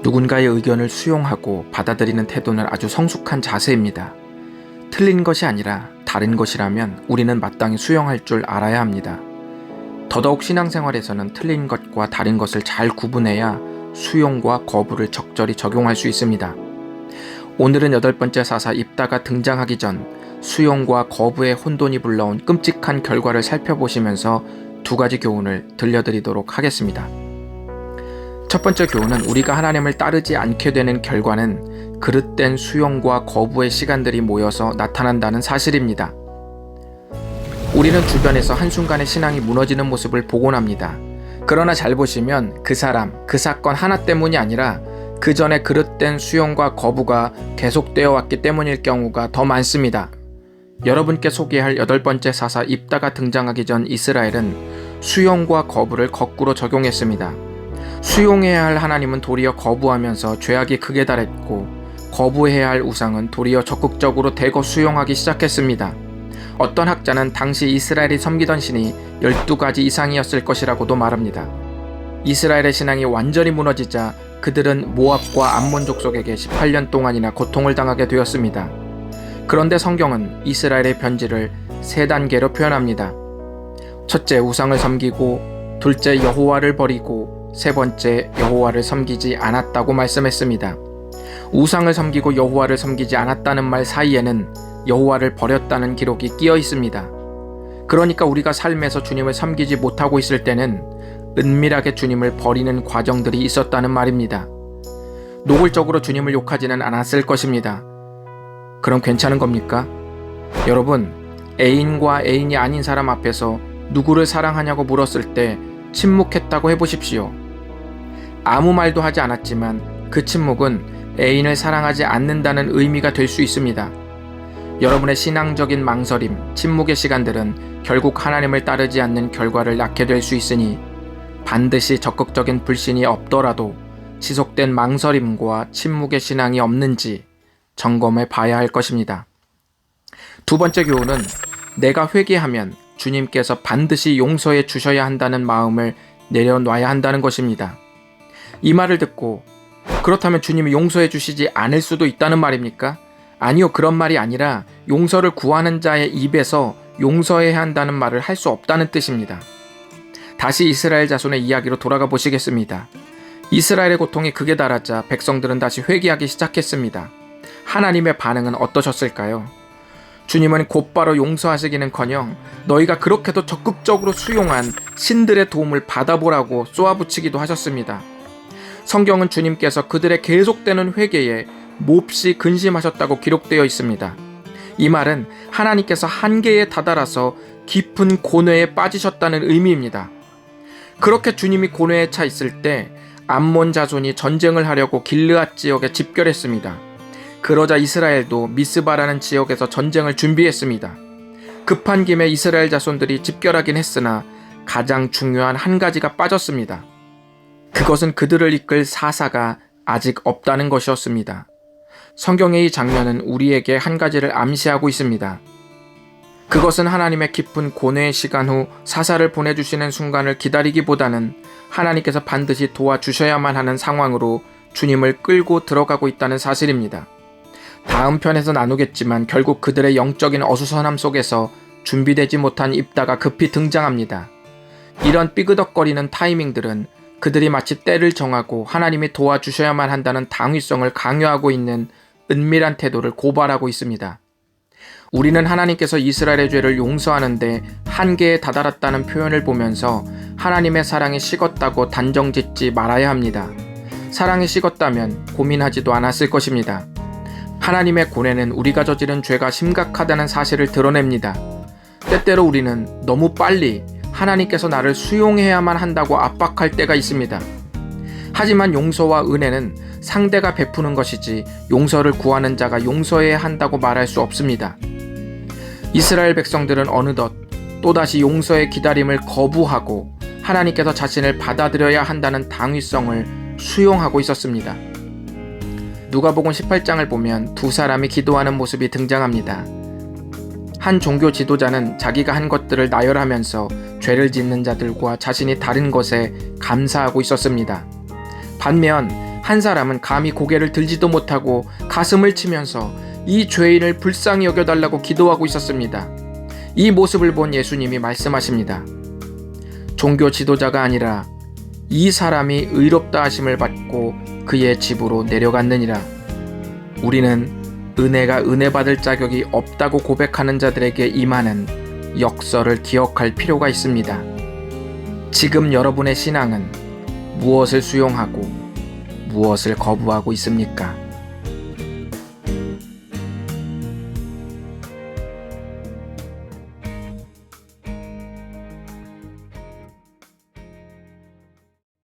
누군가의 의견을 수용하고 받아들이는 태도는 아주 성숙한 자세입니다. 틀린 것이 아니라 다른 것이라면 우리는 마땅히 수용할 줄 알아야 합니다. 더더욱 신앙생활에서는 틀린 것과 다른 것을 잘 구분해야 수용과 거부를 적절히 적용할 수 있습니다. 오늘은 8번째 사사 입다가 등장하기 전 수용과 거부의 혼돈이 불러온 끔찍한 결과를 살펴보시면서 2가지 교훈을 들려드리도록 하겠습니다. 첫 번째 교훈은 우리가 하나님을 따르지 않게 되는 결과는 그릇된 수용과 거부의 시간들이 모여서 나타난다는 사실입니다. 우리는 주변에서 한순간에 신앙이 무너지는 모습을 보곤 합니다. 그러나 잘 보시면 그 사람, 그 사건 하나 때문이 아니라 그 전에 그릇된 수용과 거부가 계속되어 왔기 때문일 경우가 더 많습니다. 여러분께 소개할 8번째 사사 입다가 등장하기 전 이스라엘은 수용과 거부를 거꾸로 적용했습니다. 수용해야 할 하나님은 도리어 거부하면서 죄악이 극에 달했고, 거부해야 할 우상은 도리어 적극적으로 대거 수용하기 시작했습니다. 어떤 학자는 당시 이스라엘이 섬기던 신이 12가지 이상이었을 것이라고도 말합니다. 이스라엘의 신앙이 완전히 무너지자 그들은 모압과 암몬 족속에게 18년 동안이나 고통을 당하게 되었습니다. 그런데 성경은 이스라엘의 변질을 3단계로 표현합니다. 첫째, 우상을 섬기고, 둘째, 여호와를 버리고, 세 번째, 여호와를 섬기지 않았다고 말씀했습니다. 우상을 섬기고 여호와를 섬기지 않았다는 말 사이에는 여호와를 버렸다는 기록이 끼어 있습니다. 그러니까 우리가 삶에서 주님을 섬기지 못하고 있을 때는 은밀하게 주님을 버리는 과정들이 있었다는 말입니다. 노골적으로 주님을 욕하지는 않았을 것입니다. 그럼 괜찮은 겁니까? 여러분, 애인과 애인이 아닌 사람 앞에서 누구를 사랑하냐고 물었을 때 침묵했다고 해보십시오. 아무 말도 하지 않았지만 그 침묵은 애인을 사랑하지 않는다는 의미가 될 수 있습니다. 여러분의 신앙적인 망설임, 침묵의 시간들은 결국 하나님을 따르지 않는 결과를 낳게 될 수 있으니 반드시 적극적인 불신이 없더라도 지속된 망설임과 침묵의 신앙이 없는지 점검해 봐야 할 것입니다. 2번째 교훈은 내가 회개하면 주님께서 반드시 용서해 주셔야 한다는 마음을 내려놔야 한다는 것입니다. 이 말을 듣고 그렇다면 주님이 용서해 주시지 않을 수도 있다는 말입니까? 아니요, 그런 말이 아니라 용서를 구하는 자의 입에서 용서해야 한다는 말을 할 수 없다는 뜻입니다. 다시 이스라엘 자손의 이야기로 돌아가 보시겠습니다. 이스라엘의 고통이 극에 달하자 백성들은 다시 회개하기 시작했습니다. 하나님의 반응은 어떠셨을까요? 주님은 곧바로 용서하시기는커녕 너희가 그렇게도 적극적으로 수용한 신들의 도움을 받아보라고 쏘아붙이기도 하셨습니다. 성경은 주님께서 그들의 계속되는 회개에 몹시 근심하셨다고 기록되어 있습니다. 이 말은 하나님께서 한계에 다다라서 깊은 고뇌에 빠지셨다는 의미입니다. 그렇게 주님이 고뇌에 차 있을 때 암몬 자손이 전쟁을 하려고 길르앗 지역에 집결했습니다. 그러자 이스라엘도 미스바라는 지역에서 전쟁을 준비했습니다. 급한 김에 이스라엘 자손들이 집결하긴 했으나 가장 중요한 한 가지가 빠졌습니다. 그것은 그들을 이끌 사사가 아직 없다는 것이었습니다. 성경의 이 장면은 우리에게 한 가지를 암시하고 있습니다. 그것은 하나님의 깊은 고뇌의 시간 후 사사를 보내주시는 순간을 기다리기보다는 하나님께서 반드시 도와주셔야만 하는 상황으로 주님을 끌고 들어가고 있다는 사실입니다. 다음 편에서 나누겠지만 결국 그들의 영적인 어수선함 속에서 준비되지 못한 입다가 급히 등장합니다. 이런 삐그덕거리는 타이밍들은 그들이 마치 때를 정하고 하나님이 도와주셔야만 한다는 당위성을 강요하고 있는 은밀한 태도를 고발하고 있습니다. 우리는 하나님께서 이스라엘의 죄를 용서하는데 한계에 다다랐다는 표현을 보면서 하나님의 사랑이 식었다고 단정짓지 말아야 합니다. 사랑이 식었다면 고민하지도 않았을 것입니다. 하나님의 고뇌는 우리가 저지른 죄가 심각하다는 사실을 드러냅니다. 때때로 우리는 너무 빨리 하나님께서 나를 수용해야만 한다고 압박할 때가 있습니다. 하지만 용서와 은혜는 상대가 베푸는 것이지 용서를 구하는 자가 용서해야 한다고 말할 수 없습니다. 이스라엘 백성들은 어느덧 또다시 용서의 기다림을 거부하고 하나님께서 자신을 받아들여야 한다는 당위성을 수용하고 있었습니다. 누가복음 18장을 보면 2사람이 기도하는 모습이 등장합니다. 한 종교 지도자는 자기가 한 것들을 나열하면서 죄를 짓는 자들과 자신이 다른 것에 감사하고 있었습니다. 반면 한 사람은 감히 고개를 들지도 못하고 가슴을 치면서 이 죄인을 불쌍히 여겨달라고 기도하고 있었습니다. 이 모습을 본 예수님이 말씀하십니다. 종교 지도자가 아니라 이 사람이 의롭다 하심을 받고 그의 집으로 내려갔느니라. 우리는 은혜가 은혜 받을 자격이 없다고 고백하는 자들에게 임하는 역설을 기억할 필요가 있습니다. 지금 여러분의 신앙은 무엇을 수용하고 무엇을 거부하고 있습니까?